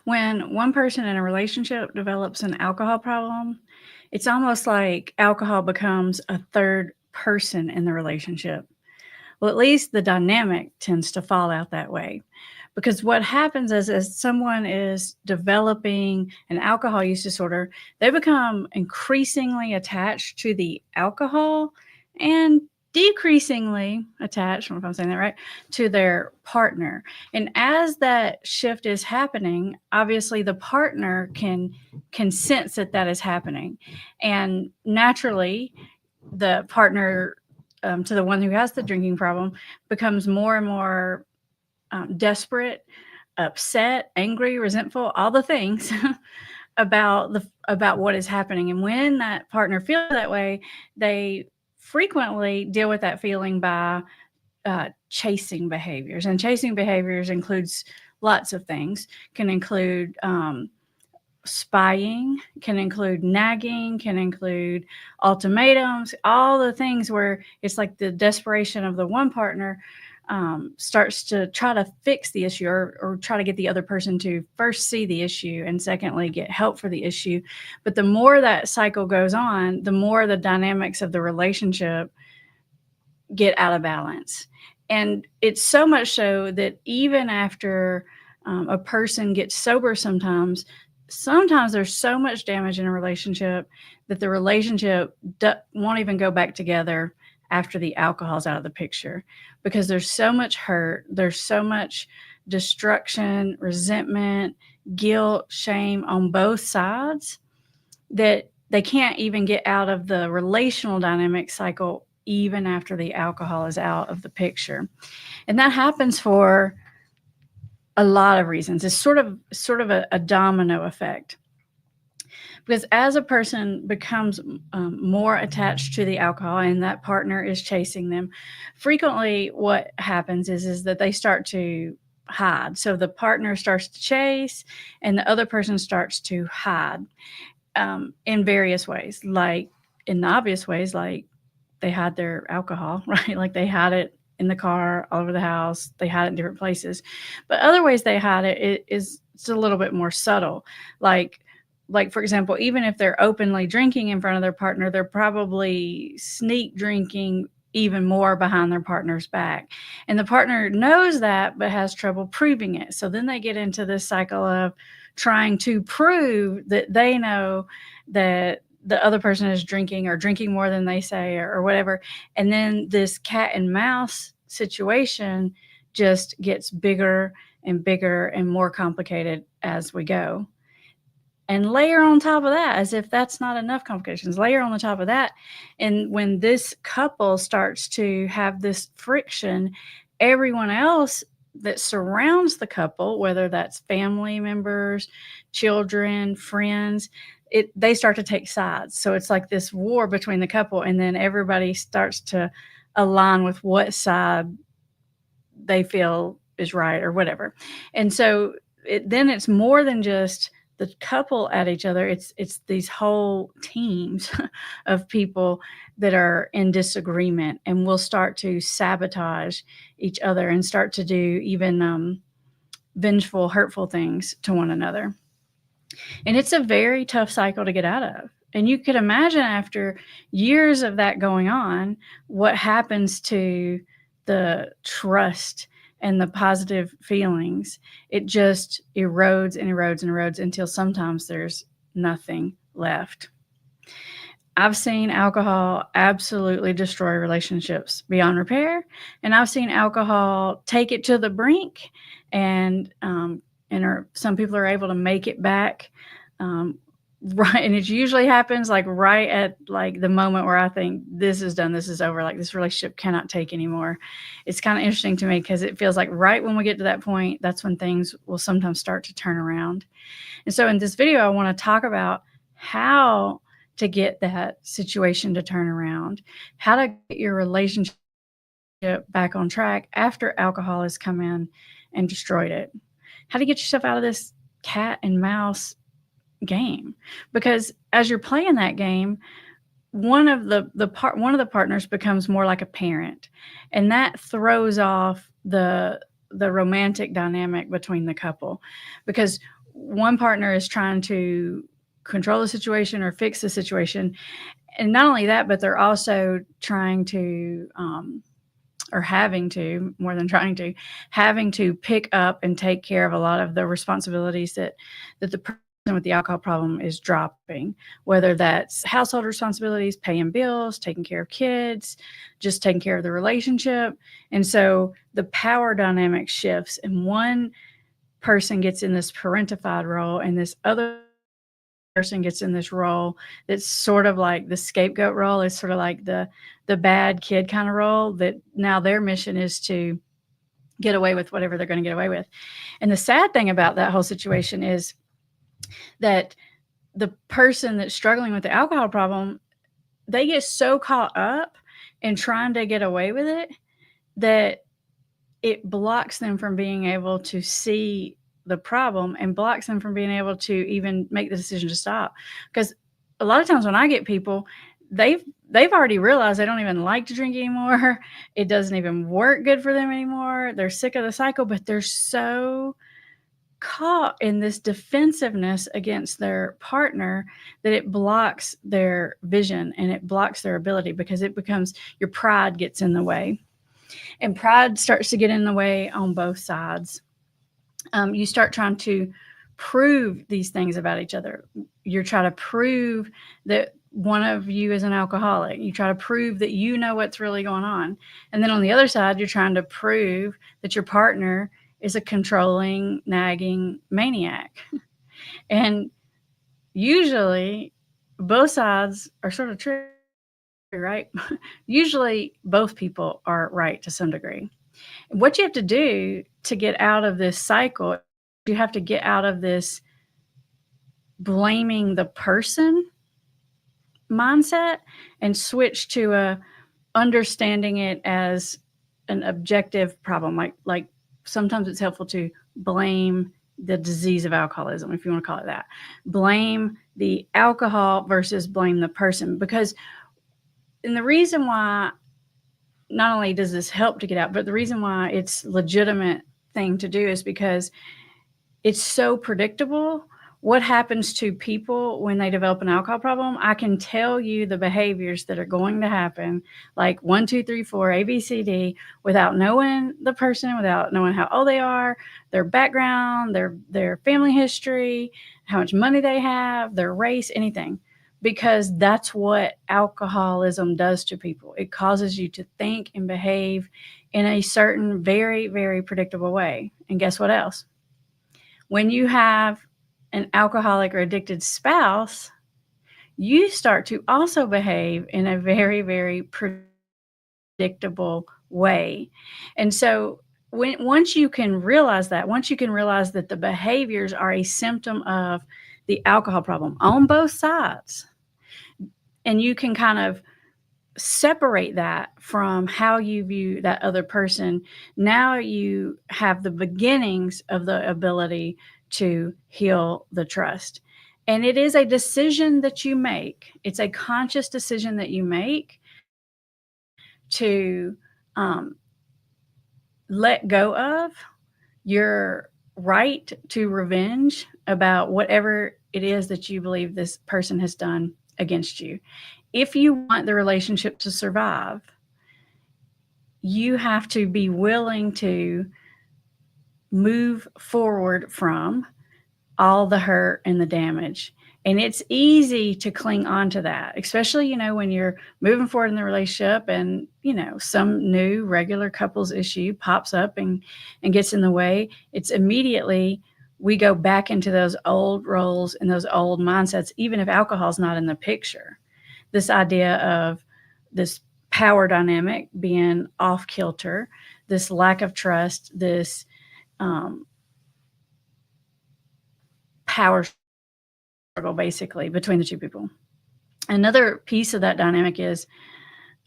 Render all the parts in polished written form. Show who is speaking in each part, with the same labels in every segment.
Speaker 1: When one person in a relationship develops an alcohol problem, it's almost like alcohol becomes a third person in the relationship. Well, at least the dynamic tends to fall out that way. Because what happens is, as someone is developing an alcohol use disorder, they become increasingly attached to the alcohol and decreasingly attached, I don't know if I'm saying that right, to their partner. And as that shift is happening, obviously the partner can sense that that is happening. And naturally, the partner to the one who has the drinking problem becomes more and more desperate, upset, angry, resentful, all the things about what is happening. And when that partner feels that way, they frequently deal with that feeling by chasing behaviors. And chasing behaviors includes lots of things. Can include spying, can include nagging, can include ultimatums, all the things where it's like the desperation of the one partner starts to try to fix the issue, or try to get the other person to first see the issue and secondly get help for the issue. But the more that cycle goes on, the more the dynamics of the relationship get out of balance. And it's so much so that even after a person gets sober, sometimes there's so much damage in a relationship that the relationship won't even go back together after the alcohol's out of the picture, because there's so much hurt, there's so much destruction, resentment, guilt, shame on both sides that they can't even get out of the relational dynamic cycle even after the alcohol is out of the picture. And that happens for a lot of reasons. It's sort of a domino effect. Because as a person becomes more attached to the alcohol and that partner is chasing them, frequently what happens is that they start to hide. So the partner starts to chase and the other person starts to hide in various ways, like in the obvious ways, like they hide their alcohol, right? Like they hide it in the car, all over the house, they hide it in different places. But other ways they hide it's a little bit more subtle. Like for example, even if they're openly drinking in front of their partner, they're probably sneak drinking even more behind their partner's back. And the partner knows that, but has trouble proving it. So then they get into this cycle of trying to prove that they know that the other person is drinking or drinking more than they say, or whatever. And then this cat and mouse situation just gets bigger and bigger and more complicated as we go. And layer on top of that, as if that's not enough complications, layer on the top of that. And when this couple starts to have this friction, everyone else that surrounds the couple, whether that's family members, children, friends, they start to take sides. So it's like this war between the couple, and then everybody starts to align with what side they feel is right or whatever. And so then it's more than just the couple at each other. It's these whole teams of people that are in disagreement and will start to sabotage each other and start to do even vengeful, hurtful things to one another. And it's a very tough cycle to get out of. And you could imagine, after years of that going on, what happens to the trust and the positive feelings. It just erodes and erodes and erodes until sometimes there's nothing left. I've seen alcohol absolutely destroy relationships beyond repair, and I've seen alcohol take it to the brink, and some people are able to make it back. Right, and it usually happens like right at like the moment where I think this is done, this is over, like this relationship cannot take anymore. It's kind of interesting to me because it feels like right when we get to that point, that's when things will sometimes start to turn around. And so in this video, I want to talk about how to get that situation to turn around, how to get your relationship back on track after alcohol has come in and destroyed it, how to get yourself out of this cat and mouse game. Because as you're playing that game, one of the partners becomes more like a parent, and that throws off the romantic dynamic between the couple. Because one partner is trying to control the situation or fix the situation. And not only that, but they're also trying to, or having to, more than trying to, having to pick up and take care of a lot of the responsibilities that the person with the alcohol problem is dropping, whether that's household responsibilities, paying bills, taking care of kids, just taking care of the relationship. And so the power dynamic shifts, and one person gets in this parentified role, and this other person gets in this role that's sort of like the scapegoat role. It's sort of like the bad kid kind of role, that now their mission is to get away with whatever they're going to get away with. And the sad thing about that whole situation is that the person that's struggling with the alcohol problem, they get so caught up in trying to get away with it that it blocks them from being able to see the problem, and blocks them from being able to even make the decision to stop. Because a lot of times when I get people, they've already realized they don't even like to drink anymore. It doesn't even work good for them anymore. They're sick of the cycle, but they're so caught in this defensiveness against their partner that it blocks their vision, and it blocks their ability, because it becomes, your pride gets in the way. And pride starts to get in the way on both sides. You start trying to prove these things about each other. You're trying to prove that one of you is an alcoholic. You try to prove that you know what's really going on. And then on the other side, you're trying to prove that your partner is a controlling, nagging maniac. And usually both sides are sort of true, right? Usually both people are right to some degree. What you have to do to get out of this cycle, you have to get out of this blaming the person mindset and switch to a understanding it as an objective problem. Like sometimes it's helpful to blame the disease of alcoholism, if you want to call it that. Blame the alcohol versus blame the person. Because, and the reason why not only does this help to get out, but the reason why it's a legitimate thing to do is because it's so predictable. What happens to people when they develop an alcohol problem? I can tell you the behaviors that are going to happen, like 1, 2, 3, 4, A, B, C, D, without knowing the person, without knowing how old they are, their background, their family history, how much money they have, their race, anything. Because that's what alcoholism does to people. It causes you to think and behave in a certain very, very predictable way. And guess what else? When you have an alcoholic or addicted spouse, you start to also behave in a very, very predictable way. And so once you can realize that, the behaviors are a symptom of the alcohol problem on both sides, and you can kind of separate that from how you view that other person, now you have the beginnings of the ability to heal the trust. And it is a decision that you make. It's a conscious decision that you make to let go of your right to revenge about whatever it is that you believe this person has done against you. If you want the relationship to survive, you have to be willing to move forward from all the hurt and the damage. And it's easy to cling on to that, especially, when you're moving forward in the relationship and, some new regular couples issue pops up and gets in the way. It's immediately we go back into those old roles and those old mindsets, even if alcohol's not in the picture. This idea of this power dynamic being off kilter, this lack of trust, this power struggle basically between the two people. Another piece of that dynamic is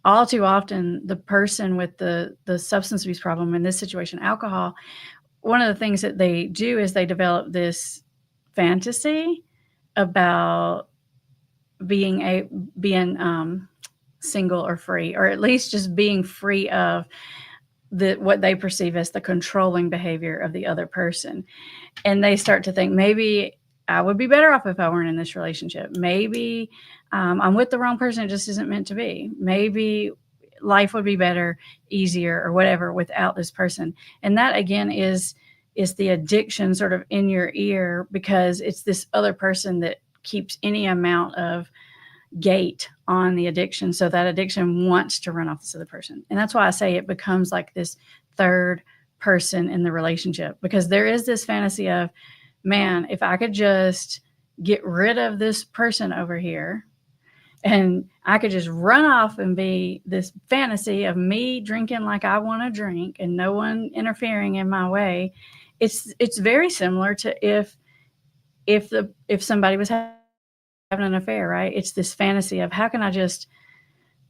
Speaker 1: all too often the person with the substance abuse problem, in this situation, alcohol, one of the things that they do is they develop this fantasy about being single or free, or at least just being free of what they perceive as the controlling behavior of the other person. And they start to think, maybe I would be better off if I weren't in this relationship. Maybe I'm with the wrong person. It just isn't meant to be. Maybe life would be better, easier, or whatever without this person. And that again is the addiction sort of in your ear, because it's this other person that keeps any amount of gate on the addiction. So that addiction wants to run off this other person. And that's why I say it becomes like this third person in the relationship, because there is this fantasy of, man, if I could just get rid of this person over here and I could just run off and be this fantasy of me drinking like I want to drink and no one interfering in my way. It's very similar to if somebody was having an affair, right? It's this fantasy of, how can I just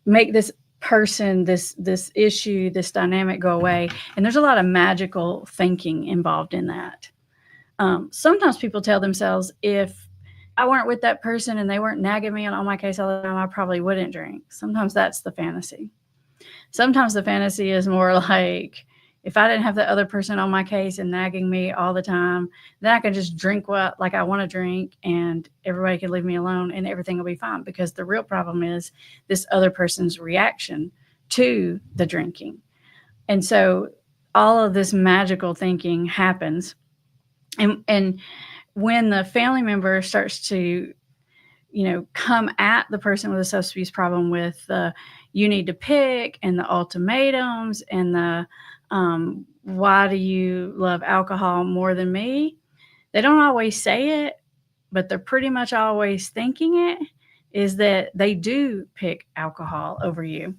Speaker 1: make this person, this issue, this dynamic go away? And there's a lot of magical thinking involved in that. Sometimes people tell themselves, if I weren't with that person and they weren't nagging me on my case all the time, I probably wouldn't drink. Sometimes that's the fantasy. Sometimes the fantasy is more like, if I didn't have the other person on my case and nagging me all the time, then I could just drink like I want to drink and everybody can leave me alone and everything will be fine. Because the real problem is this other person's reaction to the drinking. And so all of this magical thinking happens. And when the family member starts to, come at the person with a substance abuse problem with the you need to pick and the ultimatums and the why do you love alcohol more than me? They don't always say it, but they're pretty much always thinking it, is that they do pick alcohol over you.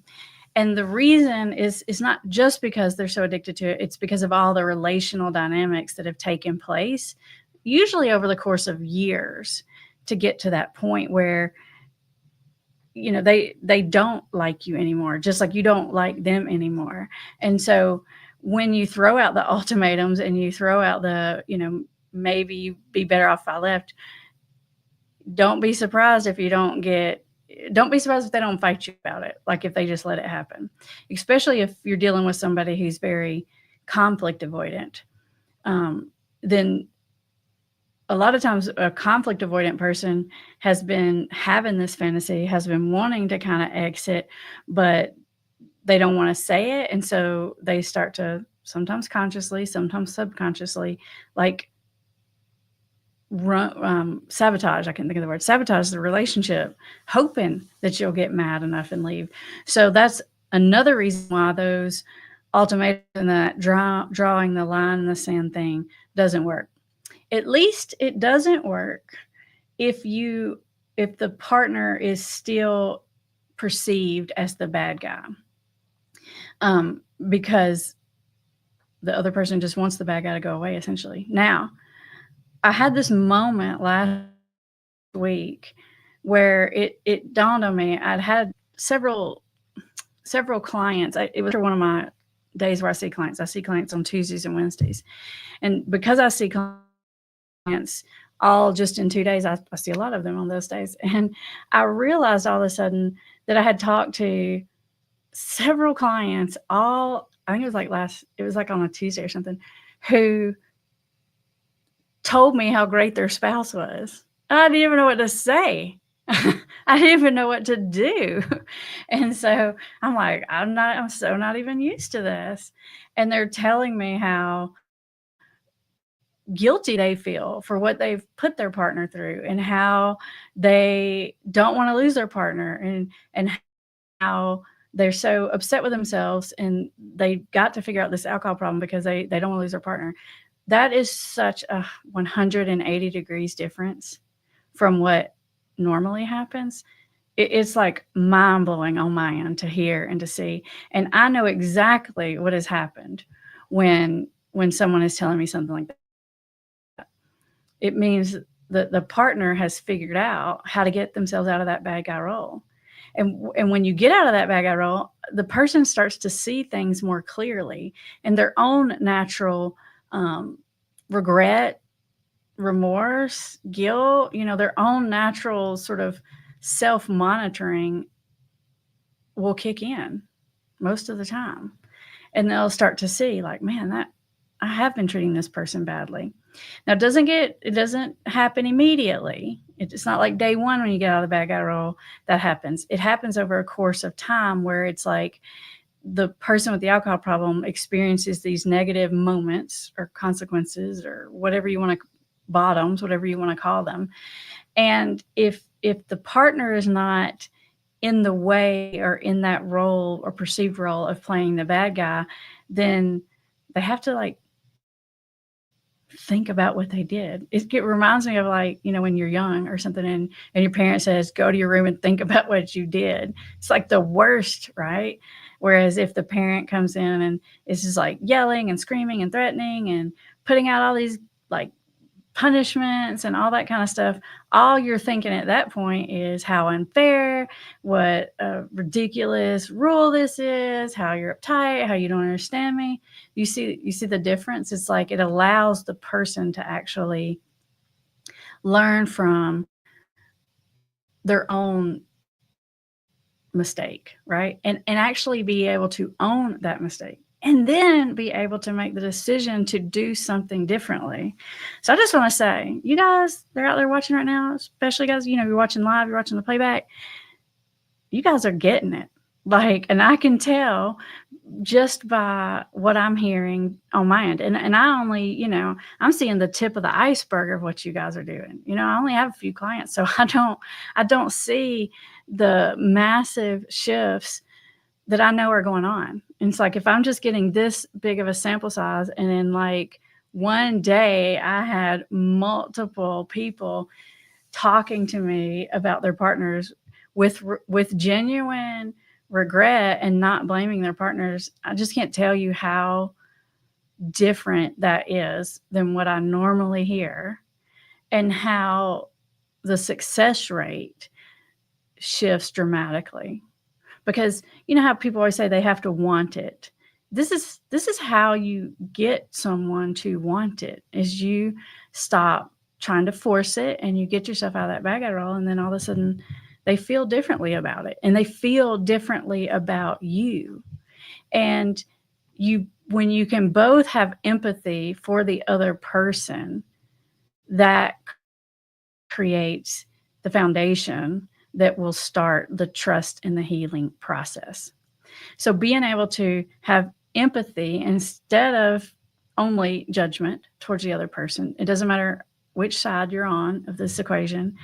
Speaker 1: And the reason is not just because they're so addicted to it. It's because of all the relational dynamics that have taken place, usually over the course of years, to get to that point where, they don't like you anymore, just like you don't like them anymore. And so when you throw out the ultimatums and you throw out the, maybe you'd be better off if I left, don't be surprised if they don't fight you about it, like if they just let it happen, especially if you're dealing with somebody who's very conflict avoidant. Then a lot of times a conflict avoidant person has been having this fantasy, has been wanting to kind of exit, but they don't want to say it. And so they start to, sometimes consciously, sometimes subconsciously, like sabotage. I can't think of the word. Sabotage the relationship, hoping that you'll get mad enough and leave. So that's another reason why those ultimatums and that drawing the line in the sand thing doesn't work. At least it doesn't work if the partner is still perceived as the bad guy, because the other person just wants the bad guy to go away, essentially. Now, I had this moment last week where it dawned on me. I'd had several clients. It was one of my days where I see clients. I see clients on Tuesdays and Wednesdays. And because I see clients all just in 2 days, I see a lot of them on those days. And I realized all of a sudden that I had talked to several clients, I think it was like on a Tuesday or something, who told me how great their spouse was. I didn't even know what to say. I didn't even know what to do. And so I'm like, I'm so not even used to this. And they're telling me how guilty they feel for what they've put their partner through, and how they don't want to lose their partner, and how they're so upset with themselves, and they got to figure out this alcohol problem because they don't want to lose their partner. That is such a 180 degrees difference from what normally happens. It's like mind-blowing on my end to hear and to see. And I know exactly what has happened when someone is telling me something like that. It means that the partner has figured out how to get themselves out of that bad guy role. And when you get out of that bad guy role, the person starts to see things more clearly, and their own natural regret, remorse, guilt, their own natural sort of self-monitoring will kick in most of the time. And they'll start to see, like, man, I have been treating this person badly. Now, it doesn't happen immediately. It's not like day one when you get out of the bad guy role that happens. It happens over a course of time where it's like the person with the alcohol problem experiences these negative moments or consequences or whatever you want to bottoms, whatever you want to call them. And if the partner is not in the way or in that role or perceived role of playing the bad guy, then they have to like think about what they did. It reminds me of like, when you're young or something and your parent says, go to your room and think about what you did. It's like the worst, right? Whereas if the parent comes in and is just like yelling and screaming and threatening and putting out all these like punishments and all that kind of stuff, all you're thinking at that point is how unfair, what a ridiculous rule this is, how you're uptight, how you don't understand me. You see the difference? It's like it allows the person to actually learn from their own mistake, right? And actually be able to own that mistake and then be able to make the decision to do something differently. So I just want to say, you guys, they're out there watching right now, especially guys, you're watching live, you're watching the playback. You guys are getting it. Like, and I can tell just by what I'm hearing on my end. And I only, I'm seeing the tip of the iceberg of what you guys are doing. I only have a few clients, so I don't see the massive shifts that I know are going on. And it's like, if I'm just getting this big of a sample size and then like one day I had multiple people talking to me about their partners with genuine regret and not blaming their partners, I just can't tell you how different that is than what I normally hear, and how the success rate shifts dramatically. Because you know how people always say they have to want it. This is how you get someone to want it, is you stop trying to force it and you get yourself out of that bad guy role, and then all of a sudden they feel differently about it, and they feel differently about you. And when you can both have empathy for the other person, that creates the foundation that will start the trust and the healing process. So being able to have empathy instead of only judgment towards the other person, it doesn't matter which side you're on of this equation,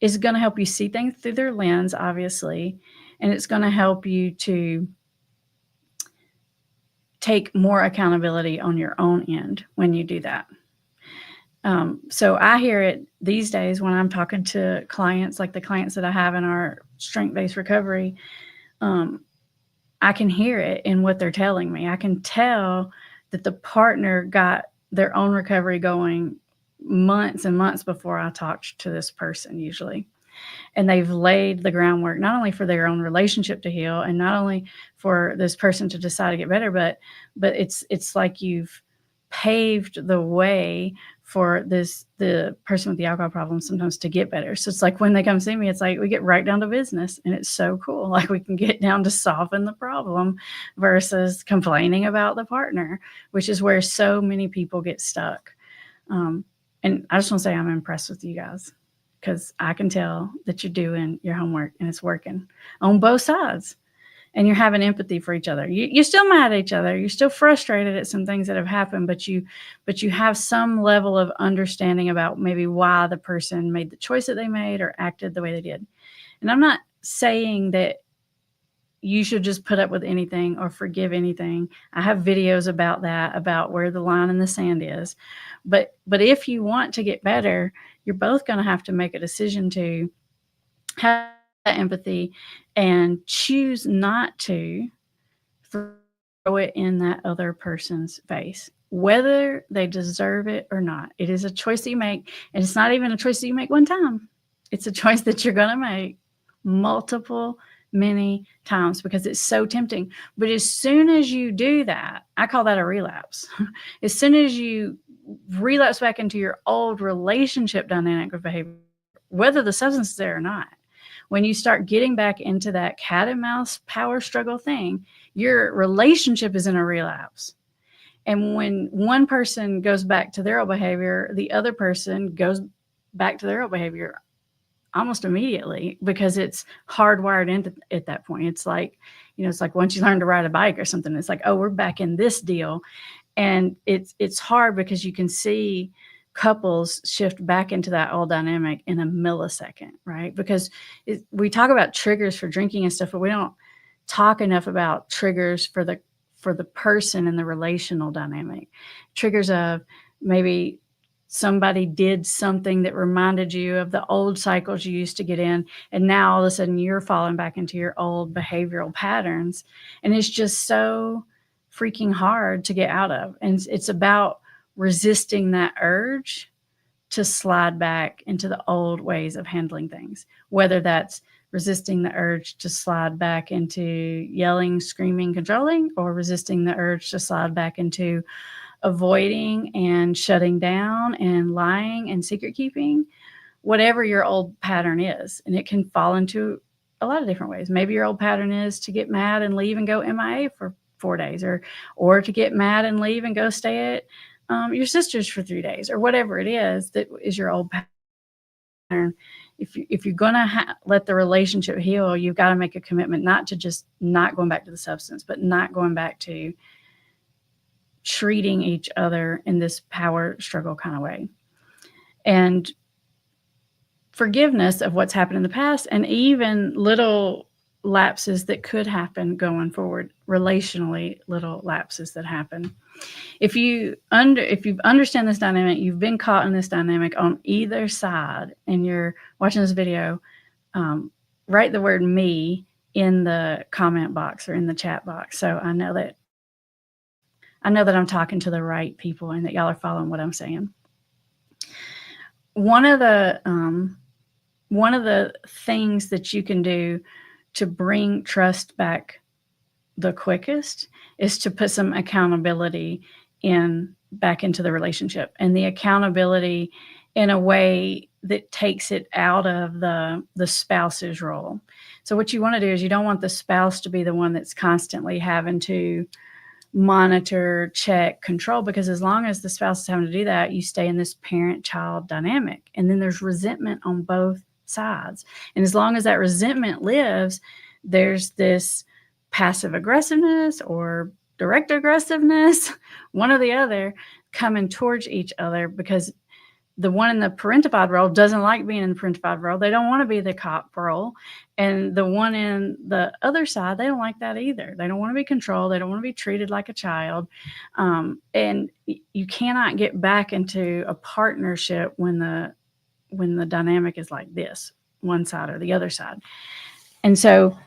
Speaker 1: is going to help you see things through their lens, obviously, and it's going to help you to take more accountability on your own end when you do that. So I hear it these days when I'm talking to clients, like the clients that I have in our strength-based recovery. I can hear it in what they're telling me. I can tell that the partner got their own recovery going months and months before I talked to this person usually. And they've laid the groundwork not only for their own relationship to heal and not only for this person to decide to get better, but it's like you've paved the way for the person with the alcohol problem sometimes to get better. So it's like when they come see me, it's like we get right down to business, and it's so cool. Like we can get down to solving the problem versus complaining about the partner, which is where so many people get stuck. And I just want to say I'm impressed with you guys, because I can tell that you're doing your homework and it's working on both sides. And you're having empathy for each other. You're still mad at each other. You're still frustrated at some things that have happened, but you have some level of understanding about maybe why the person made the choice that they made or acted the way they did. And I'm not saying that you should just put up with anything or forgive anything. I have videos about that, about where the line in the sand is. But if you want to get better, you're both going to have to make a decision to have empathy and choose not to throw it in that other person's face, whether they deserve it or not. It is a choice that you make, and it's not even a choice that you make one time. It's a choice that you're going to make many times, because it's so tempting. But as soon as you do that, I call that a relapse. As soon as you relapse back into your old relationship dynamic of behavior, whether the substance is there or not, when you start getting back into that cat and mouse power struggle thing, your relationship is in a relapse. And when one person goes back to their old behavior, the other person goes back to their old behavior almost immediately, because it's hardwired into at that point. It's like, it's like once you learn to ride a bike or something, it's like, oh, we're back in this deal. And it's hard because you can see couples shift back into that old dynamic in a millisecond, right? Because we talk about triggers for drinking and stuff, but we don't talk enough about triggers for the person and the relational dynamic. Triggers of maybe somebody did something that reminded you of the old cycles you used to get in, and now all of a sudden you're falling back into your old behavioral patterns, and it's just so freaking hard to get out of. And it's about resisting that urge to slide back into the old ways of handling things, whether that's resisting the urge to slide back into yelling, screaming, controlling, or resisting the urge to slide back into avoiding and shutting down and lying and secret keeping, whatever your old pattern is. And it can fall into a lot of different ways. Maybe your old pattern is to get mad and leave and go MIA for 4 days, or to get mad and leave and go stay at your sister's for 3 days, or whatever it is that is your old pattern. If you're going to let the relationship heal, you've got to make a commitment not to just not going back to the substance, but not going back to treating each other in this power struggle kind of way. And forgiveness of what's happened in the past, and even little lapses that could happen going forward, relationally, little lapses that happen. If you understand this dynamic, you've been caught in this dynamic on either side, and you're watching this video, write the word me in the comment box or in the chat box, so I know that I'm talking to the right people and that y'all are following what I'm saying. One of the things that you can do to bring trust back the quickest is to put some accountability back into the relationship, and the accountability in a way that takes it out of the spouse's role. So what you want to do is, you don't want the spouse to be the one that's constantly having to monitor, check, control, because as long as the spouse is having to do that, you stay in this parent-child dynamic, and then there's resentment on both sides. And as long as that resentment lives, there's this passive aggressiveness or direct aggressiveness, one or the other, coming towards each other, because the one in the parentified role doesn't like being in the parentified role. They don't want to be the cop role. And the one in the other side, they don't like that either. They don't want to be controlled. They don't want to be treated like a child. And you cannot get back into a partnership when the dynamic is like this, one side or the other side. And so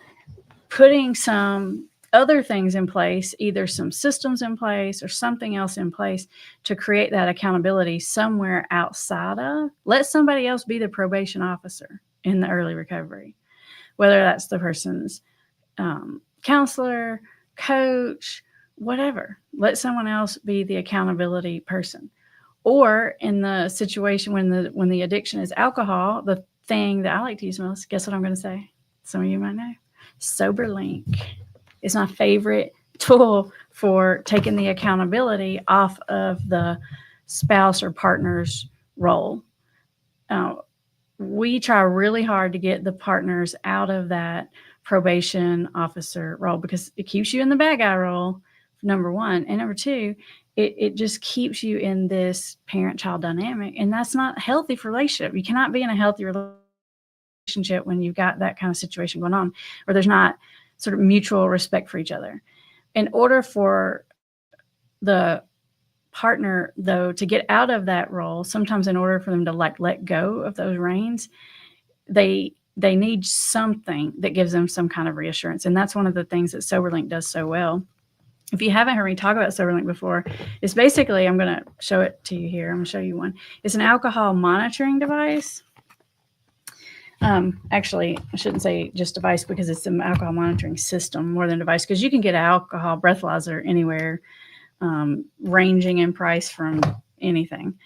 Speaker 1: putting some other things in place, either some systems in place or something else in place to create that accountability somewhere outside of, let somebody else be the probation officer in the early recovery, whether that's the person's counselor, coach, whatever. Let someone else be the accountability person. Or in the situation when the addiction is alcohol, the thing that I like to use most, guess what I'm going to say? Some of you might know. SoberLink is my favorite tool for taking the accountability off of the spouse or partner's role. We try really hard to get the partners out of that probation officer role, because it keeps you in the bad guy role, number one. And number two, it just keeps you in this parent-child dynamic, and that's not healthy for relationship. You cannot be in a healthy relationship when you've got that kind of situation going on, or there's not sort of mutual respect for each other. In order for the partner, though, to get out of that role, sometimes in order for them to let go of those reins, they need something that gives them some kind of reassurance. And that's one of the things that SoberLink does so well. If you haven't heard me talk about SoberLink before, it's basically, I'm going to show it to you here. I'm going to show you one. It's an alcohol monitoring device. Actually, I shouldn't say just device, because it's an alcohol monitoring system more than device, because you can get an alcohol breathalyzer anywhere, ranging in price from anything.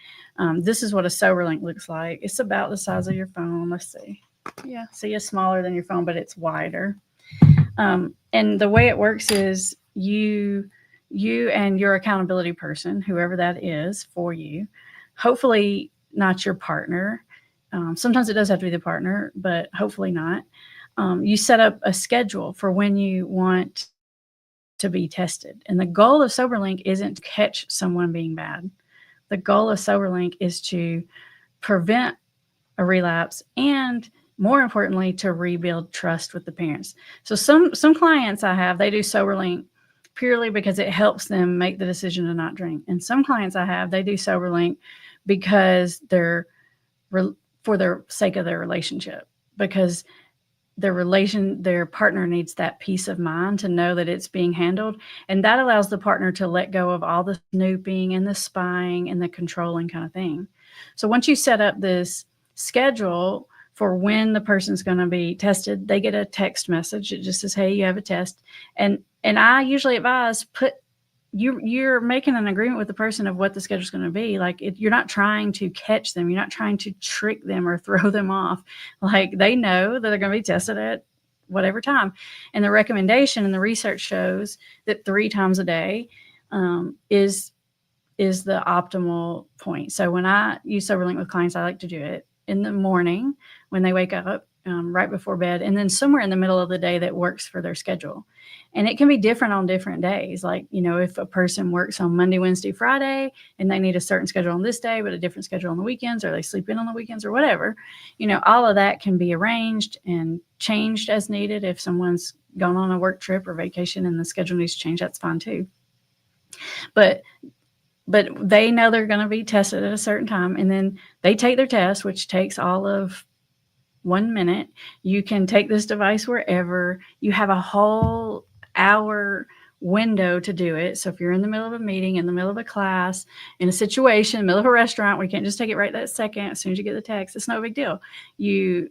Speaker 1: This is what a SoberLink looks like. It's about the size of your phone. Let's see. Yeah, see, it's smaller than your phone, but it's wider. And the way it works is you you and your accountability person, whoever that is for you, hopefully not your partner. Sometimes it does have to be the partner, but hopefully not. You set up a schedule for when you want to be tested. And the goal of SoberLink isn't to catch someone being bad. The goal of SoberLink is to prevent a relapse and, more importantly, to rebuild trust with the parents. So some clients I have, they do SoberLink purely because it helps them make the decision to not drink. And some clients I have, they do SoberLink because they're for the sake of their relationship, because their partner needs that peace of mind to know that it's being handled. And that allows the partner to let go of all the snooping and the spying and the controlling kind of thing. So once you set up this schedule for when the person's going to be tested, they get a text message. It just says, hey, you have a test. And I usually advise, you're making an agreement with the person of what the schedule is going to be. Like, you're not trying to catch them. You're not trying to trick them or throw them off. Like, they know that they're going to be tested at whatever time. And the recommendation and the research shows that 3 times a day is the optimal point. So when I use SoberLink with clients, I like to do it in the morning when they wake up, right before bed, and then somewhere in the middle of the day that works for their schedule. And it can be different on different days. Like, if a person works on Monday, Wednesday, Friday, and they need a certain schedule on this day, but a different schedule on the weekends, or they sleep in on the weekends or whatever, all of that can be arranged and changed as needed. If someone's gone on a work trip or vacation and the schedule needs to change, that's fine too. But they know they're going to be tested at a certain time, and then they take their test, which takes all of 1 minute. You can take this device wherever. You have a whole hour window to do it. So if you're in the middle of a meeting, in the middle of a class, in a situation, in the middle of a restaurant, we can't just take it right that second as soon as you get the text. It's no big deal. You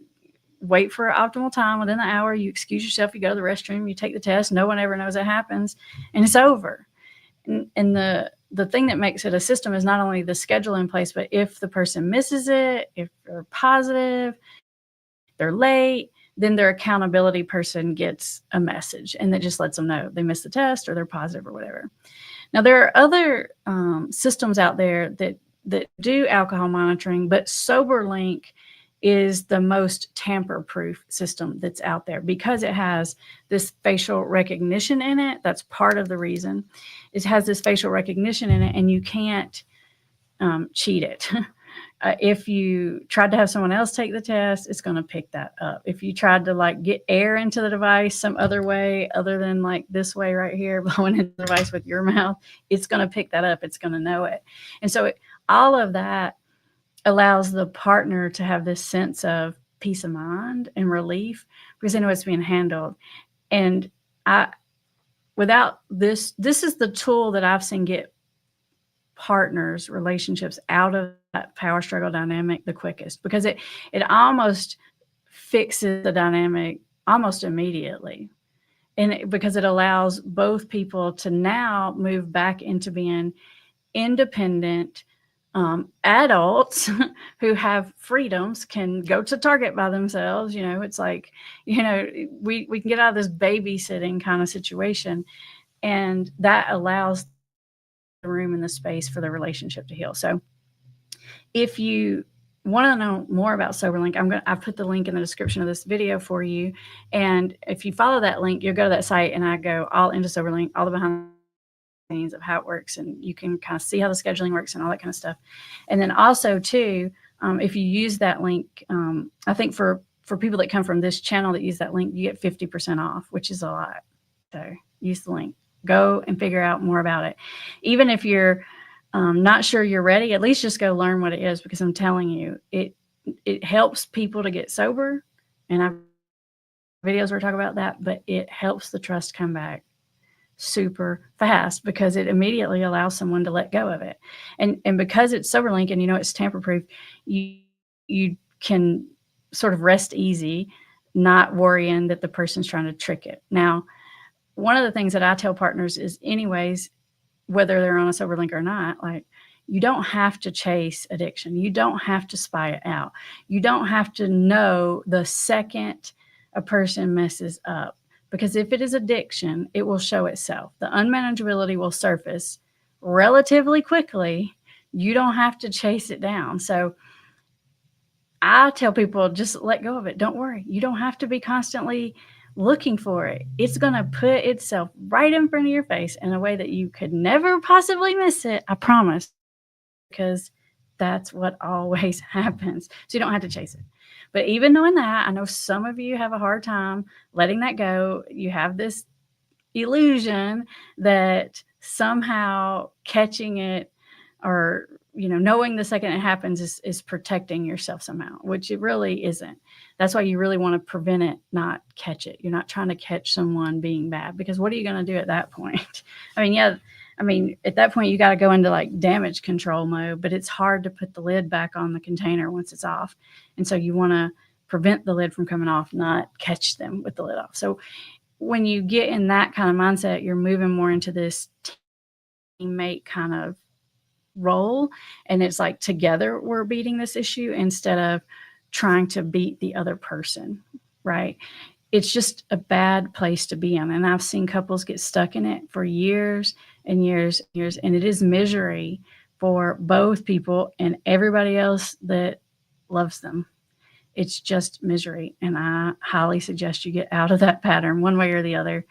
Speaker 1: wait for optimal time within the hour. You excuse yourself. You go to the restroom. You take the test. No one ever knows it happens, and it's over. And the thing that makes it a system is not only the schedule in place, but if the person misses it, if they're positive, they're late, then their accountability person gets a message, and that just lets them know they missed the test or they're positive or whatever. Now, there are other systems out there that do alcohol monitoring, but SoberLink is the most tamper-proof system that's out there because it has this facial recognition in it. That's part of the reason. It has this facial recognition in it, and you can't cheat it. If you tried to have someone else take the test, it's going to pick that up. If you tried to get air into the device some other way, other than this way right here, blowing into the device with your mouth, it's going to pick that up. It's going to know it. And so all of that allows the partner to have this sense of peace of mind and relief because they know it's being handled. And without this is the tool that I've seen get partners, relationships out of that power struggle dynamic the quickest, because it almost fixes the dynamic almost immediately. And because it allows both people to now move back into being independent adults who have freedoms, can go to Target by themselves. It's like, we can get out of this babysitting kind of situation, and that allows the room and the space for the relationship to heal. So if you want to know more about SoberLink, I've put the link in the description of this video for you. And if you follow that link, you'll go to that site, and I go all into SoberLink, all the behind the scenes of how it works, and you can kind of see how the scheduling works and all that kind of stuff. And then also too, if you use that link, I think for people that come from this channel that use that link, you get 50% off, which is a lot. So use the link. Go and figure out more about it. Even if you're not sure you're ready, at least just go learn what it is, because I'm telling you, it helps people to get sober. And I have videos where I talk about that, but it helps the trust come back super fast because it immediately allows someone to let go of it. And because it's SoberLink and it's tamper-proof, you can sort of rest easy, not worrying that the person's trying to trick it. Now, one of the things that I tell partners is, anyways, whether they're on a SoberLink or not, you don't have to chase addiction. You don't have to spy it out. You don't have to know the second a person messes up, because if it is addiction, it will show itself. The unmanageability will surface relatively quickly. You don't have to chase it down. So I tell people, just let go of it. Don't worry. You don't have to be constantly looking for it. It's going to put itself right in front of your face in a way that you could never possibly miss it. I promise, because that's what always happens. So you don't have to chase it. But even knowing that, I know some of you have a hard time letting that go. You have this illusion that somehow catching it, or knowing the second it happens is protecting yourself somehow, which it really isn't. That's why you really want to prevent it, not catch it. You're not trying to catch someone being bad, because what are you going to do at that point? At that point you got to go into like damage control mode, but it's hard to put the lid back on the container once it's off. And so you want to prevent the lid from coming off, not catch them with the lid off. So when you get in that kind of mindset, you're moving more into this teammate kind of role, and it's like together we're beating this issue instead of trying to beat the other person, right? It's just a bad place to be in, and I've seen couples get stuck in it for years and years and years, and it is misery for both people and everybody else that loves them. It's just misery, and I highly suggest you get out of that pattern one way or the other,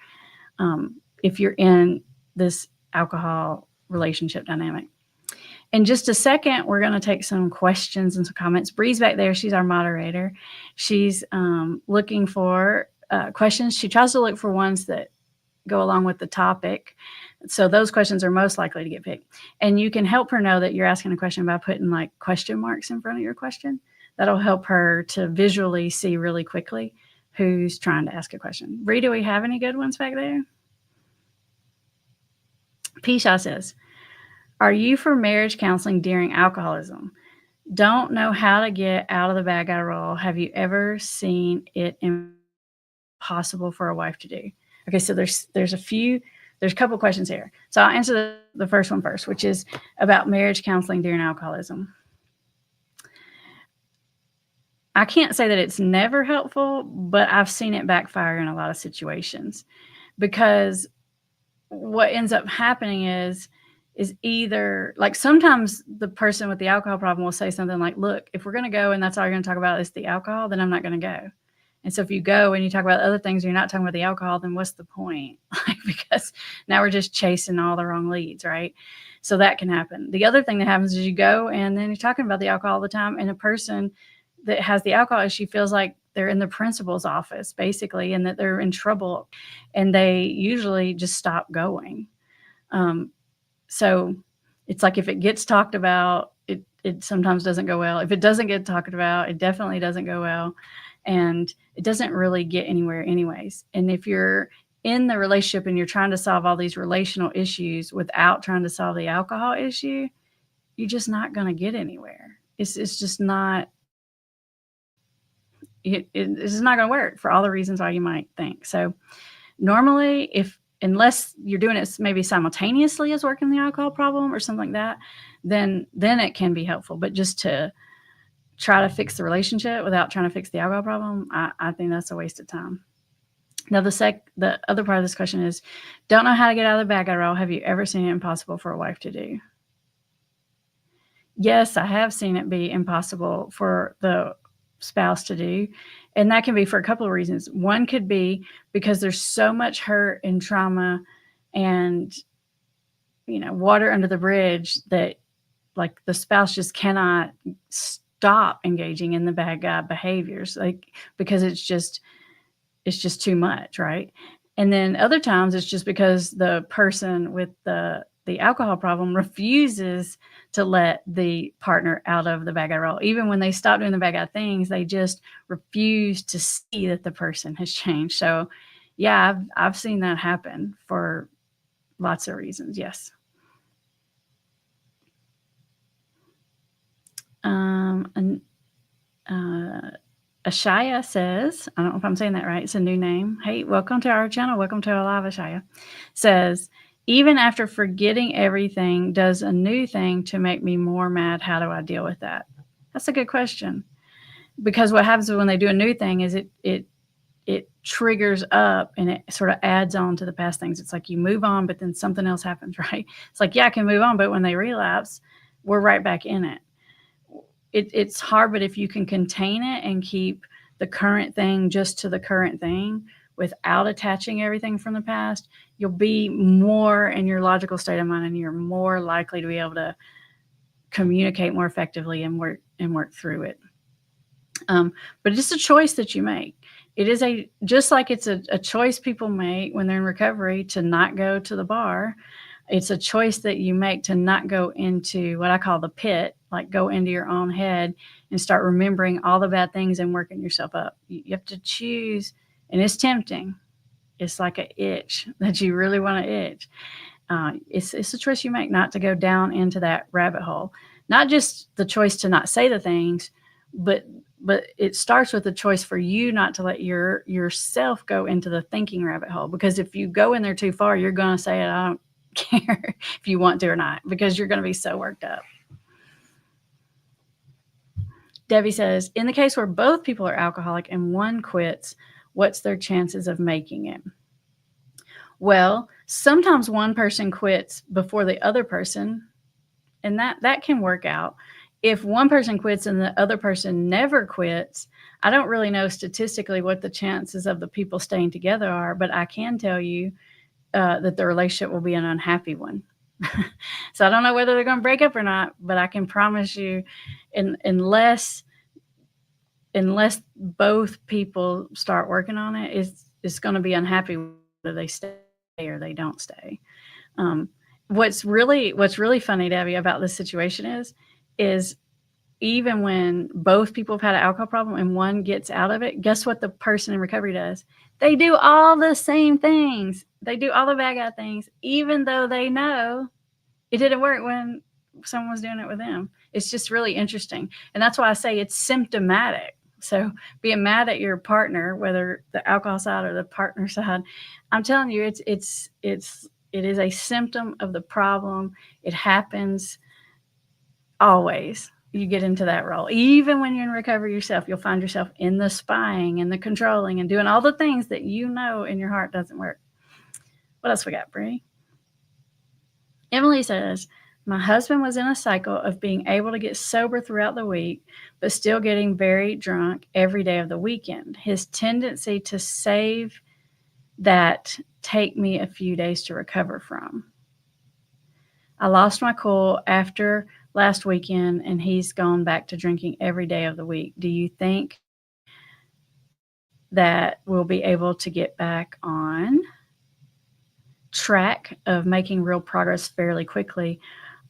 Speaker 1: if you're in this alcohol relationship dynamic. In just a second, we're going to take some questions and some comments. Bree's back there. She's our moderator. She's looking for questions. She tries to look for ones that go along with the topic. So those questions are most likely to get picked. And you can help her know that you're asking a question by putting like question marks in front of your question. That'll help her to visually see really quickly who's trying to ask a question. Bree, do we have any good ones back there? Pisha says, are you for marriage counseling during alcoholism? Don't know how to get out of the bad guy role. Have you ever seen it impossible for a wife to do? Okay, so there's a couple questions here. So I'll answer the first one first, which is about marriage counseling during alcoholism. I can't say that it's never helpful, but I've seen it backfire in a lot of situations, because what ends up happening is either like sometimes the person with the alcohol problem will say something like, look, if we're going to go and that's all you're going to talk about is the alcohol, then I'm not going to go. And so if you go and you talk about other things, you're not talking about the alcohol, then what's the point? Because now we're just chasing all the wrong leads, right? So that can happen. The other thing that happens is you go and then you're talking about the alcohol all the time, and a person that has the alcohol issue feels like they're in the principal's office basically, and that they're in trouble, and they usually just stop going. So it's like if it gets talked about, it sometimes doesn't go well. If it doesn't get talked about, it definitely doesn't go well. And it doesn't really get anywhere anyways. And if you're in the relationship and you're trying to solve all these relational issues without trying to solve the alcohol issue, you're just not going to get anywhere. It's just not, it's not going to work for all the reasons why you might think. So normally, unless you're doing it maybe simultaneously as working the alcohol problem or something like that, then it can be helpful. But just to try to fix the relationship without trying to fix the alcohol problem, I think that's a waste of time. Now, the other part of this question is, don't know how to get out of the bad guy role. Have you ever seen it impossible for a wife to do? Yes, I have seen it be impossible for the spouse to do. And that can be for a couple of reasons. One could be because there's so much hurt and trauma and, water under the bridge that like the spouse just cannot stop engaging in the bad guy behaviors, like, because it's just too much. Right. And then other times it's just because the person with the alcohol problem refuses to let the partner out of the bad guy role. Even when they stop doing the bad guy things, they just refuse to see that the person has changed. So yeah, I've seen that happen for lots of reasons. Yes. Ashaya says, I don't know if I'm saying that right. It's a new name. Hey, welcome to our channel. Welcome to our live. Ashaya says, even after forgetting everything, does a new thing to make me more mad? How do I deal with that? That's a good question. Because what happens when they do a new thing is it it triggers up and it sort of adds on to the past things. It's like you move on, but then something else happens, right? It's like, yeah, I can move on, but when they relapse, we're right back in it. It's hard, but if you can contain it and keep the current thing just to the current thing without attaching everything from the past, you'll be more in your logical state of mind, and you're more likely to be able to communicate more effectively and work through it. But it's a choice that you make. It is just like it's a choice people make when they're in recovery to not go to the bar. It's a choice that you make to not go into what I call the pit, like go into your own head and start remembering all the bad things and working yourself up. You have to choose, and it's tempting. It's like an itch that you really want to itch. It's a choice you make not to go down into that rabbit hole. Not just the choice to not say the things, but it starts with the choice for you not to let yourself go into the thinking rabbit hole. Because if you go in there too far, you're going to say it. I don't care if you want to or not, because you're going to be so worked up. Debbie says, in the case where both people are alcoholic and one quits, what's their chances of making it? Well, sometimes one person quits before the other person, and that can work out. If one person quits and the other person never quits, I don't really know statistically what the chances of the people staying together are, but I can tell you that the relationship will be an unhappy one. So I don't know whether they're going to break up or not, but I can promise you, unless both people start working on it, it's going to be unhappy whether they stay or they don't stay. What's really funny, Debbie, about this situation is even when both people have had an alcohol problem and one gets out of it, guess what the person in recovery does? They do all the same things. They do all the bad guy things, even though they know it didn't work when someone was doing it with them. It's just really interesting. And that's why I say it's symptomatic. So being mad at your partner, whether the alcohol side or the partner side, I'm telling you, it is a symptom of the problem. It happens always. You get into that role. Even when you're in recovery yourself, you'll find yourself in the spying and the controlling and doing all the things that you know in your heart doesn't work. What else we got, Bree? Emily says, my husband was in a cycle of being able to get sober throughout the week, but still getting very drunk every day of the weekend. His tendency to save that take me a few days to recover from. I lost my cool after last weekend, and he's gone back to drinking every day of the week. Do you think that we'll be able to get back on track of making real progress fairly quickly,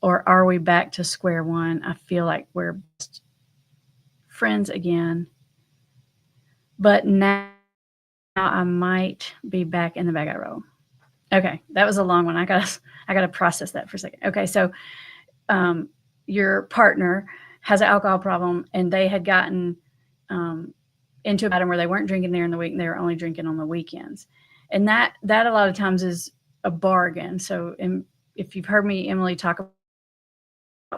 Speaker 1: or are we back to square one? I feel like we're best friends again, but now I might be back in the bag I roll. Okay, that was a long one. I gotta process that for a second. Okay, so your partner has an alcohol problem, and they had gotten into a pattern where they weren't drinking during the week and they were only drinking on the weekends, and that a lot of times is a bargain. So if you've heard me, Emily, talk about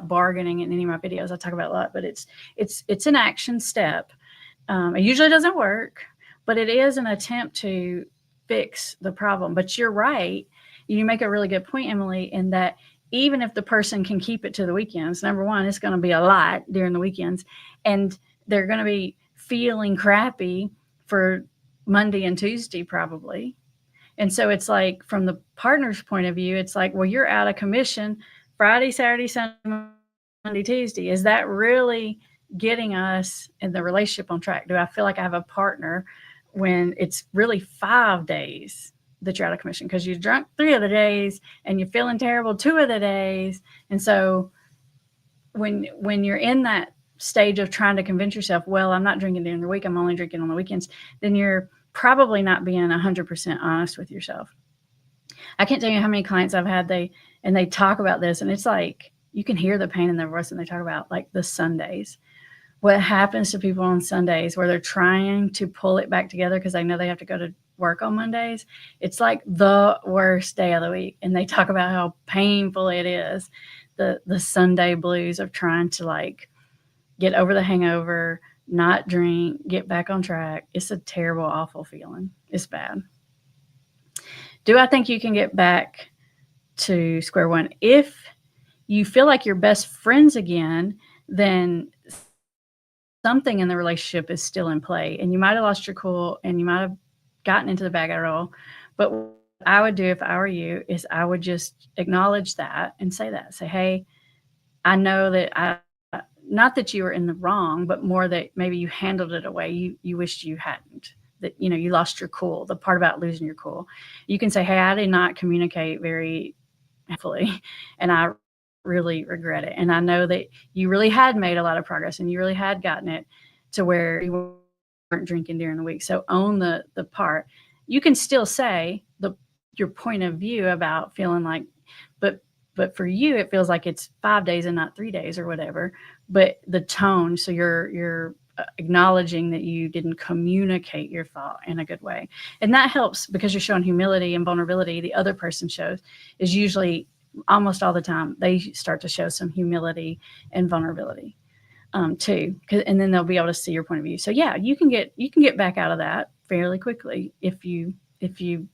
Speaker 1: bargaining in any of my videos, I talk about it a lot, but it's an action step. It usually doesn't work, but it is an attempt to fix the problem. But you're right. You make a really good point, Emily, in that even if the person can keep it to the weekends, number one, it's going to be a lot during the weekends, and they're going to be feeling crappy for Monday and Tuesday probably. And so it's like, from the partner's point of view, it's like, well, you're out of commission Friday, Saturday, Sunday, Monday, Tuesday. Is that really getting us in the relationship on track? Do I feel like I have a partner when it's really 5 days that you're out of commission because you drunk 3 of the days and you're feeling terrible 2 of the days? And so when you're in that stage of trying to convince yourself, well, I'm not drinking during the week, I'm only drinking on the weekends, then you're probably not being 100% honest with yourself. I can't tell you how many clients I've had, they talk about this, and it's like you can hear the pain in their voice, and they talk about like the Sundays. What happens to people on Sundays where they're trying to pull it back together because they know they have to go to work on Mondays? It's like the worst day of the week, and they talk about how painful it is, the Sunday blues of trying to like get over the hangover, not drink, get back on track. It's a terrible, awful feeling. It's bad. Do I think you can get back to square one? If you feel like you're best friends again, then something in the relationship is still in play, and you might have lost your cool and you might have gotten into the bag at all. But what I would do if I were you is I would just acknowledge that and say that. Say, hey, I know that not that you were in the wrong, but more that maybe you handled it a way you wished you hadn't. That, you lost your cool, the part about losing your cool. You can say, hey, I did not communicate very helpfully, and I really regret it. And I know that you really had made a lot of progress and you really had gotten it to where you weren't drinking during the week. So own the part. You can still say your point of view about feeling like, but for you, it feels like it's 5 days and not 3 days or whatever. But the tone, so you're acknowledging that you didn't communicate your thought in a good way. And that helps because you're showing humility and vulnerability. The other person shows is usually almost all the time, they start to show some humility and vulnerability too. And then they'll be able to see your point of view. So yeah, you can get back out of that fairly quickly. If you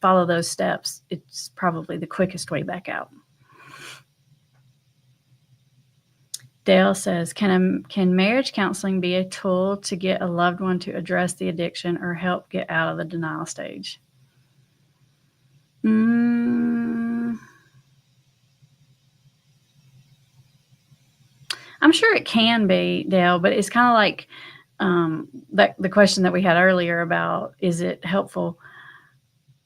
Speaker 1: follow those steps, it's probably the quickest way back out. Dale says, can marriage counseling be a tool to get a loved one to address the addiction or help get out of the denial stage? I'm sure it can be, Dale, but it's kind of like the question that we had earlier about, is it helpful?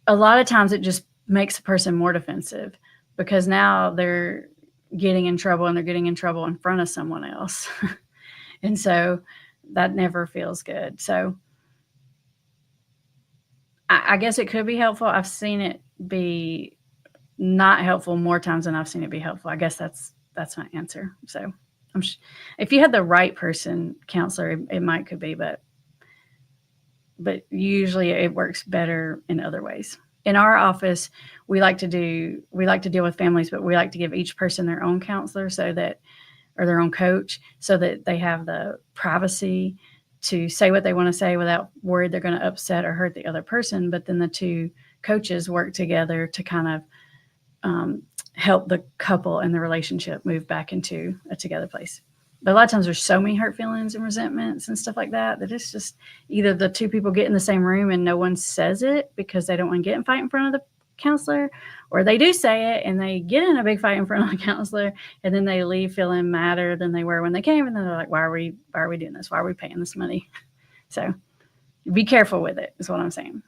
Speaker 1: A lot of times it just makes a person more defensive because now they're getting in trouble and they're getting in trouble in front of someone else. And so that never feels good. So I guess it could be helpful. I've seen it be not helpful more times than I've seen it be helpful. I guess that's my answer. So if you had the right person, counselor, it might could be, but usually it works better in other ways. In our office, we like to deal with families, but we like to give each person their own counselor or their own coach, so that they have the privacy to say what they want to say without worried they're going to upset or hurt the other person. But then the two coaches work together to kind of help the couple and the relationship move back into a together place. But a lot of times there's so many hurt feelings and resentments and stuff like that it's just either the two people get in the same room and no one says it because they don't want to get in fight in front of the counselor, or they do say it and they get in a big fight in front of the counselor and then they leave feeling madder than they were when they came, and then they're like, why are we doing this? Why are we paying this money? So be careful with it is what I'm saying.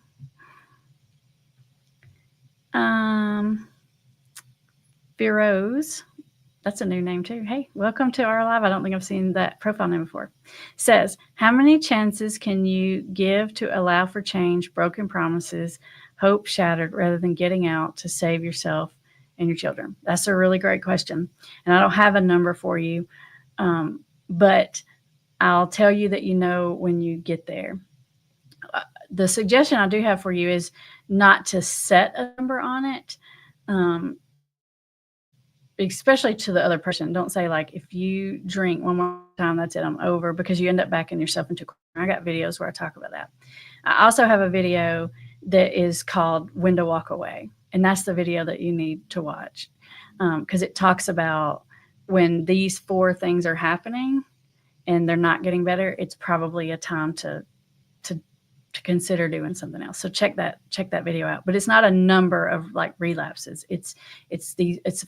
Speaker 1: Erodes, that's a new name too. Hey, welcome to our live. I don't think I've seen that profile name before. Says, how many chances can you give to allow for change, broken promises, hope shattered, rather than getting out to save yourself and your children? That's a really great question. And I don't have a number for you, but I'll tell you that when you get there. The suggestion I do have for you is not to set a number on it. Especially to the other person. Don't say, like, if you drink one more time, that's it, I'm over, because you end up backing yourself into a corner. I got videos where I talk about that. I also have a video that is called When to Walk Away. And that's the video that you need to watch, because it talks about when these 4 things are happening and they're not getting better, it's probably a time to consider doing something else. So check that video out. But it's not a number of like relapses. It's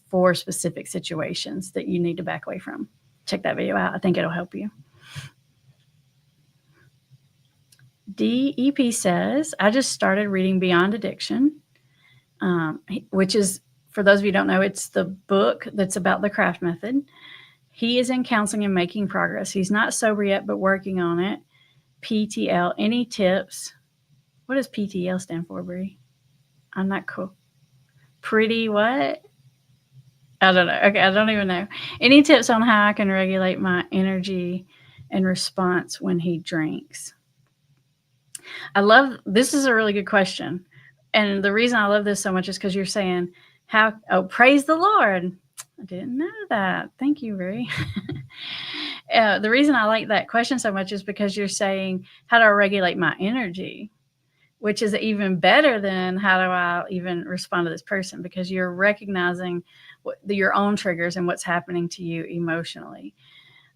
Speaker 1: 4 specific situations that you need to back away from. Check that video out. I think it'll help you. DEP says, I just started reading Beyond Addiction, which is, for those of you who don't know, it's the book that's about the craft method. He is in counseling and making progress. He's not sober yet, but working on it. PTL, any tips? What does PTL stand for, Brie? I'm not cool. Pretty what? I don't know. Okay, I don't even know. Any tips on how I can regulate my energy and response when he drinks? This is a really good question. And the reason I love this so much is because you're saying, praise the Lord. I didn't know that. Thank you, Brie. The reason I like that question so much is because you're saying, how do I regulate my energy? Which is even better than how do I even respond to this person, because you're recognizing your own triggers and what's happening to you emotionally.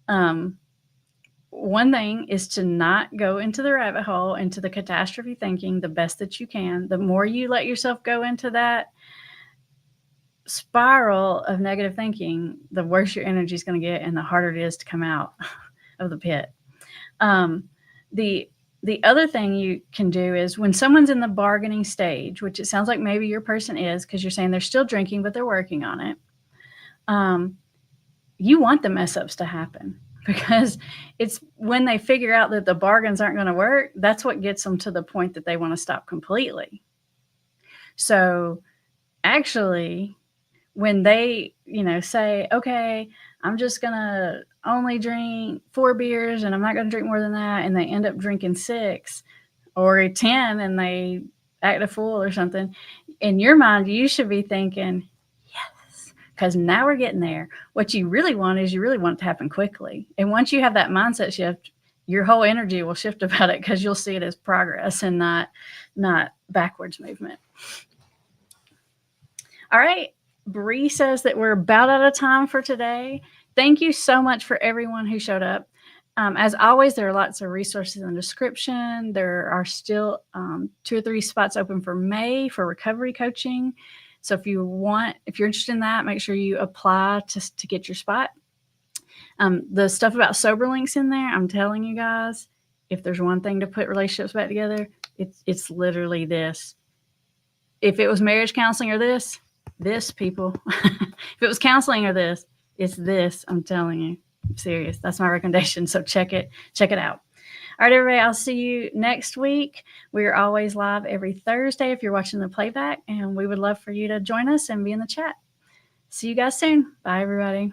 Speaker 1: One thing is to not go into the rabbit hole, into the catastrophe thinking the best that you can. The more you let yourself go into that spiral of negative thinking, the worse your energy is going to get and the harder it is to come out of the pit. The other thing you can do is when someone's in the bargaining stage, which it sounds like maybe your person is, because you're saying they're still drinking, but they're working on it. You want the mess ups to happen, because it's when they figure out that the bargains aren't going to work, that's what gets them to the point that they want to stop completely. So actually, when they, say, okay, I'm just going to only drink 4 beers and I'm not going to drink more than that, and they end up drinking 6 or 10 and they act a fool or something, in your mind, you should be thinking, yes, because now we're getting there. What you really want is you really want it to happen quickly. And once you have that mindset shift, your whole energy will shift about it, because you'll see it as progress and not backwards movement. All right. Bree says that we're about out of time for today. Thank you so much for everyone who showed up. As always, there are lots of resources in the description. There are still 2 or 3 spots open for May for recovery coaching. So if you're interested in that, make sure you apply to get your spot. The stuff about sober links in there, I'm telling you guys, if there's one thing to put relationships back together, it's literally this. If it was marriage counseling or this people, if it was counseling or this, it's this. I'm telling you, I'm serious. That's my recommendation. So check it out. All right, everybody, I'll see you next week. We are always live every Thursday if you're watching the playback, and we would love for you to join us and be in the chat. See you guys soon. Bye, everybody.